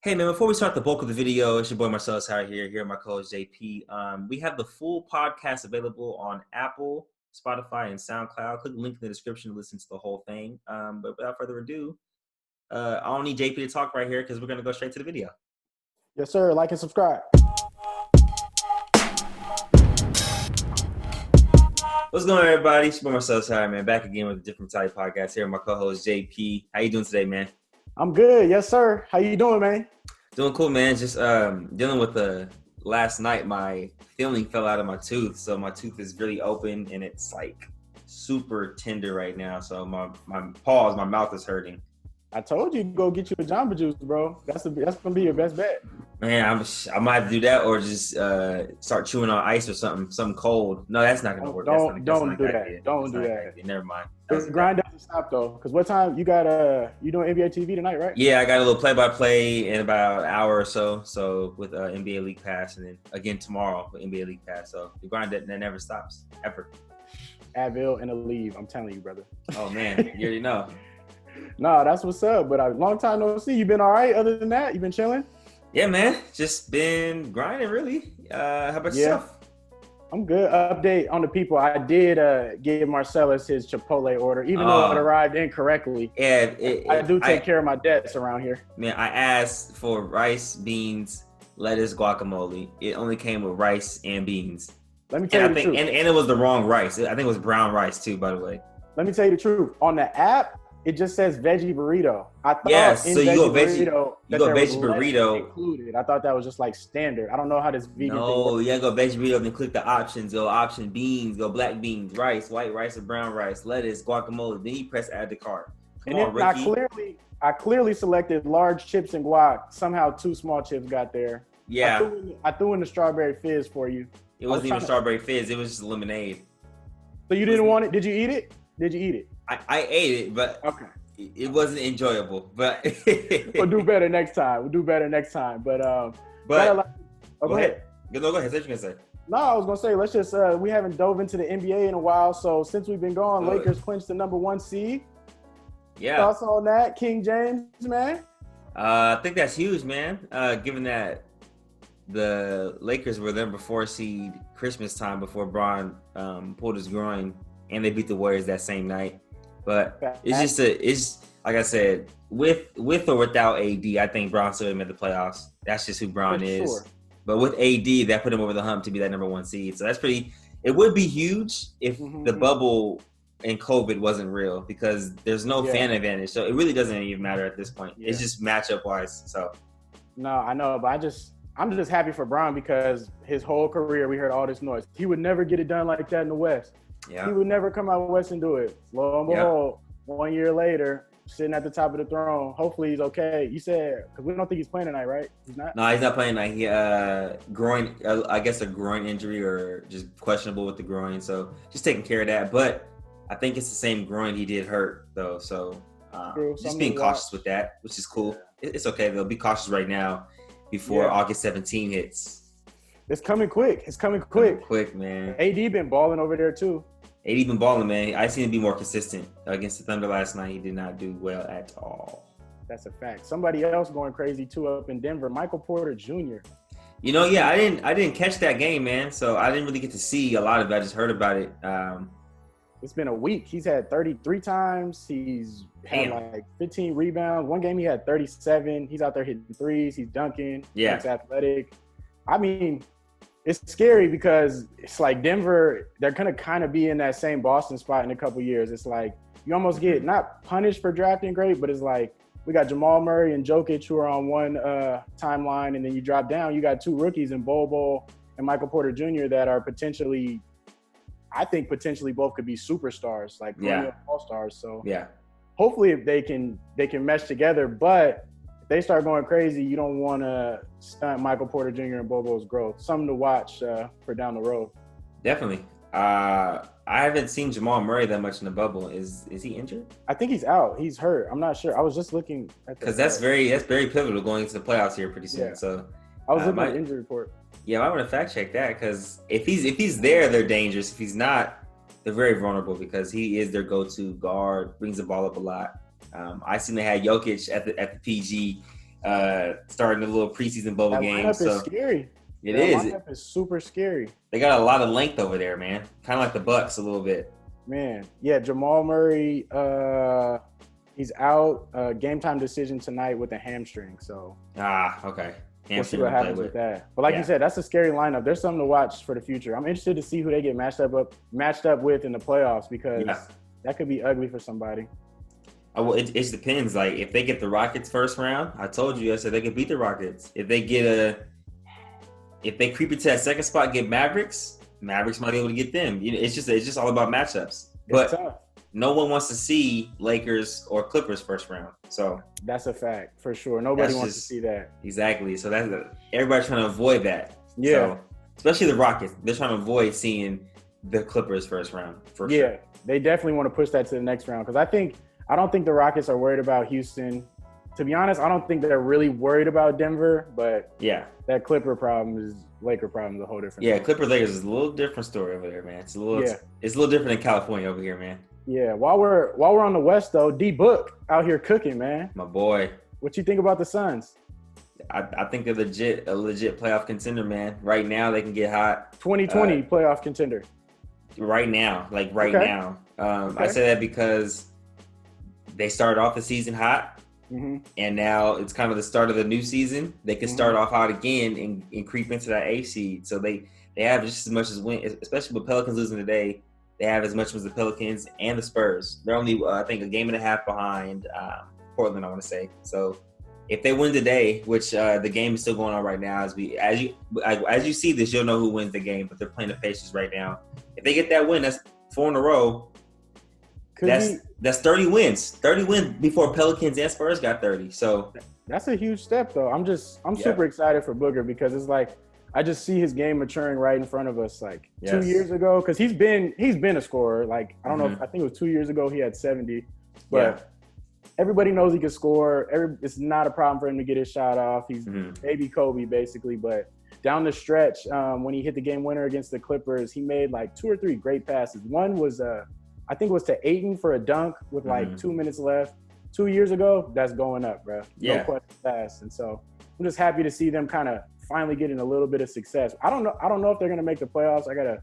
Hey man, before we start the bulk of the video, it's your boy Marcellus Howard here with my co-host JP. We have the full podcast available on Apple, Spotify, and SoundCloud. Click the link in the description to listen to the whole thing. But without further ado, I don't need JP to talk right here because we're going to go straight to the video. Yes, sir. Like and subscribe. What's going on, everybody? It's your boy Marcellus Howard, man. Back again with a different type podcast here with my co-host JP. How you doing today, man? I'm good. Yes, sir. How you doing, man? Doing cool, man. Just dealing with last night, my filling fell out of my tooth. So my tooth is really open and it's like super tender right now. So my mouth is hurting. I told you to go get you a Jamba Juice, bro. That's gonna be your best bet. Man, I might have to do that or just start chewing on ice or something cold. No, that's not gonna work. Don't do that. Don't do that. Never mind. The grind doesn't stop though. Because what time you got? You doing NBA TV tonight, right? Yeah, I got a little play-by-play in about an hour or so. So with NBA League Pass, and then again tomorrow with NBA League Pass. So the grind that never stops ever. Advil and Aleve. I'm telling you, brother. Oh man, you already know. Nah, that's what's up. But a long time no see. You been all right? Other than that, you been chilling? Yeah, man. Just been grinding, really. How about yourself? I'm good. Update on the people. I did give Marcellus his Chipotle order, even though it arrived incorrectly. Yeah, I do take care of my debts around here. Man, I asked for rice, beans, lettuce, guacamole. It only came with rice and beans. Let me tell you the truth. And it was the wrong rice. I think it was brown rice too, by the way. Let me tell you the truth. On the app, it just says veggie burrito. I thought so you go veggie burrito included. I thought that was just like standard. I don't know how this vegan thing works. You gotta go veggie burrito, then click the options. Go option beans, go black beans, rice, white rice or brown rice, lettuce, guacamole. Then you press add to cart. I clearly selected large chips and guac. Somehow 2 small chips got there. Yeah. I threw in the strawberry fizz for you. It wasn't even strawberry fizz. It was just lemonade. So you didn't want it? Did you eat it? I ate it, but okay. It wasn't enjoyable. But we'll do better next time. But go ahead. Go ahead. Say what you're gonna say. No, I was gonna say let's just we haven't dove into the NBA in a while. So since we've been gone, Lakers clinched the number 1 seed. Yeah. Thoughts on that, King James, man? I think that's huge, man. Given that the Lakers were number 4 seed Christmas time before Bron pulled his groin, and they beat the Warriors that same night. But it's like I said, with or without AD, I think Bron still made the playoffs. That's just who Bron is. Sure. But with AD, that put him over the hump to be that number 1 seed. So that's pretty. It would be huge if the bubble and COVID wasn't real, because there's no fan advantage. So it really doesn't even matter at this point. Yeah. It's just matchup wise. So. No, I know, but I'm just happy for Bron because his whole career we heard all this noise. He would never get it done like that in the West. Yeah. He would never come out west and do it. Lo and behold, 1 year later, sitting at the top of the throne. Hopefully he's okay. You said, because we don't think he's playing tonight, right? He's not? No, he's not playing tonight. He groin, I guess a groin injury or just questionable with the groin. So just taking care of that. But I think it's the same groin he did hurt though. So just being cautious with that, which is cool. Yeah. It's okay though. Be cautious right now before August 17 hits. It's coming quick. Quick, man. AD been balling over there too. AD been balling, man. I seen him be more consistent against the Thunder last night. He did not do well at all. That's a fact. Somebody else going crazy too up in Denver, Michael Porter Jr. You know, yeah, I didn't catch that game, man. So I didn't really get to see a lot of it. I just heard about it. It's been a week. He's had 33 times. He's had like 15 rebounds. One game he had 37. He's out there hitting threes. He's dunking. Yeah. He's athletic. I mean, it's scary because it's like Denver, they're going to kind of be in that same Boston spot in a couple years. It's like you almost get not punished for drafting great, but it's like we got Jamal Murray and Jokic who are on one timeline, and then you drop down. You got 2 rookies in Bol and Michael Porter Jr. that are potentially both could be superstars, like all-stars. So hopefully if they can mesh together, but if they start going crazy, you don't want to stunt Michael Porter Jr. and Bobo's growth. Something to watch for down the road. Definitely. I haven't seen Jamal Murray that much in the bubble. Is he injured? I think he's out. He's hurt. I'm not sure. I was just looking at because that's very pivotal going into the playoffs here pretty soon. Yeah. So I was looking at the injury report. Yeah, I want to fact check that because if he's there, they're dangerous. If he's not, they're very vulnerable because he is their go-to guard, brings the ball up a lot. I seen they had Jokic at the PG starting a little preseason bubble That game. lineup is So scary. it That is. lineup is super scary. They got a lot of length over there, man. Kind of like the Bucks a little bit. Man, yeah, Jamal Murray, he's out. Game time decision tonight with a hamstring. So Okay. we'll see what happens with that. But like you said, that's a scary lineup. There's something to watch for the future. I'm interested to see who they get matched up with in the playoffs because that could be ugly for somebody. Well, it depends. Like if they get the Rockets first round, I told you I said they could beat the Rockets. If they creep into that second spot, get Mavericks might be able to get them. You know, it's just all about matchups. But no one wants to see Lakers or Clippers first round. So that's a fact for sure. Nobody wants to see that. Exactly. So that's everybody's trying to avoid that. Yeah. So, especially the Rockets, they're trying to avoid seeing the Clippers first round for sure. Yeah, they definitely want to push that to the next round because I don't think the Rockets are worried about Houston. To be honest, I don't think they're really worried about Denver, but that Clipper problem is Laker problem is a whole different thing. Clipper Lakers is a little different story over there, man. It's a little different in California over here, man. Yeah, while we're on the West though, D Book out here cooking, man. My boy. What you think about the Suns? I think they're a legit playoff contender, man. Right now they can get hot. 2020 playoff contender. Right now, now. I say that because they started off the season hot, and now it's kind of the start of the new season. They can start off hot again and creep into that A seed. So they have just as much as win, especially with Pelicans losing today. They have as much as the Pelicans and the Spurs. They're only, I think, a game and a half behind Portland, I want to say. So if they win today, which the game is still going on right now, as you see this, you'll know who wins the game. But they're playing the Pacers right now. If they get that win, that's 4 in a row. That's 30 wins. 30 wins before Pelicans and Spurs got 30. So that's a huge step, though. I'm super excited for Booker because it's like I just see his game maturing right in front of us. Like 2 years ago, because he's been a scorer. Like I don't know, I think it was 2 years ago he had 70, but everybody knows he can score. It's not a problem for him to get his shot off. He's baby Kobe basically, but down the stretch, when he hit the game winner against the Clippers, he made like 2 or 3 great passes. One was I think it was to Ayton for a dunk with like 2 minutes left. 2 years ago, that's going up, bro. No question fast. And so I'm just happy to see them kind of finally getting a little bit of success. I don't know if they're gonna make the playoffs. I gotta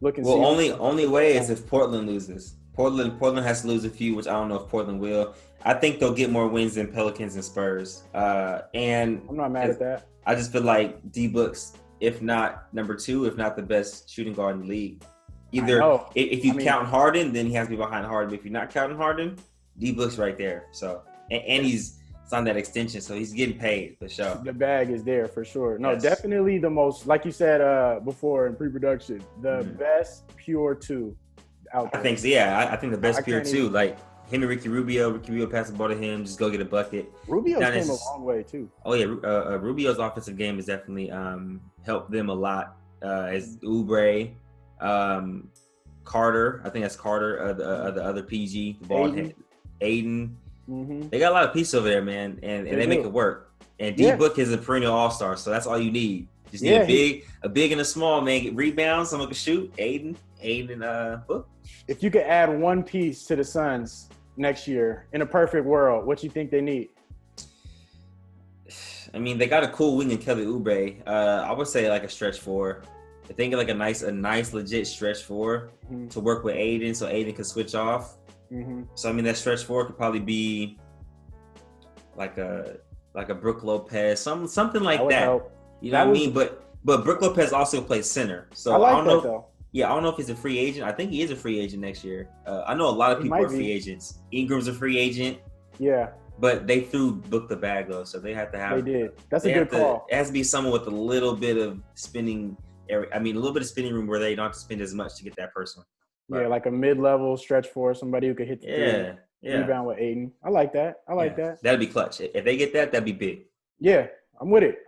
look and see. Well, only way is if Portland loses. Portland has to lose a few, which I don't know if Portland will. I think they'll get more wins than Pelicans and Spurs. And I'm not mad at that. I just feel like D Book's, if not number 2, if not the best shooting guard in the league. Either if you count Harden, then he has to be behind Harden. But if you're not counting Harden, D Book's right there. So and he's on that extension, so he's getting paid for sure. The bag is there for sure. No, definitely the most, like you said before in pre-production, the best pure 2 out there. I think so. Yeah, I think the best pure 2, like him and Ricky Rubio pass the ball to him, just go get a bucket. Rubio's came a long way too. Oh yeah, Rubio's offensive game has definitely helped them a lot. As Oubre, Carter, I think that's Carter, the other PG, the ball Aiden. They got a lot of pieces over there, man, and they make it work. And D Book is a perennial all-star, so that's all you need. Just need a big and a small man, get rebounds, someone can shoot. Aiden, Book. If you could add one piece to the Suns next year in a perfect world, what you think they need? I mean, they got a cool wing in Kelly Oubre. I would say like a stretch 4. I think like a nice legit stretch 4 to work with Aiden, so Aiden could switch off. So I mean, that stretch 4 could probably be like a Brook Lopez, something like that. Help. You know what I mean? But Brook Lopez also plays center, so I don't know. Though. Yeah, I don't know if he's a free agent. I think he is a free agent next year. I know a lot of people are free agents. Ingram's a free agent. Yeah. But they threw Book the bag though, so they have to have. They did. That's a good call. It has to be someone with a little bit of spinning area. I mean, a little bit of spinning room where they don't have to spend as much to get that person. But, yeah, like a mid-level stretch 4, somebody who could hit the rebound with Aiden. I like that. I like that. That'd be clutch. If they get that, that'd be big. Yeah, I'm with it.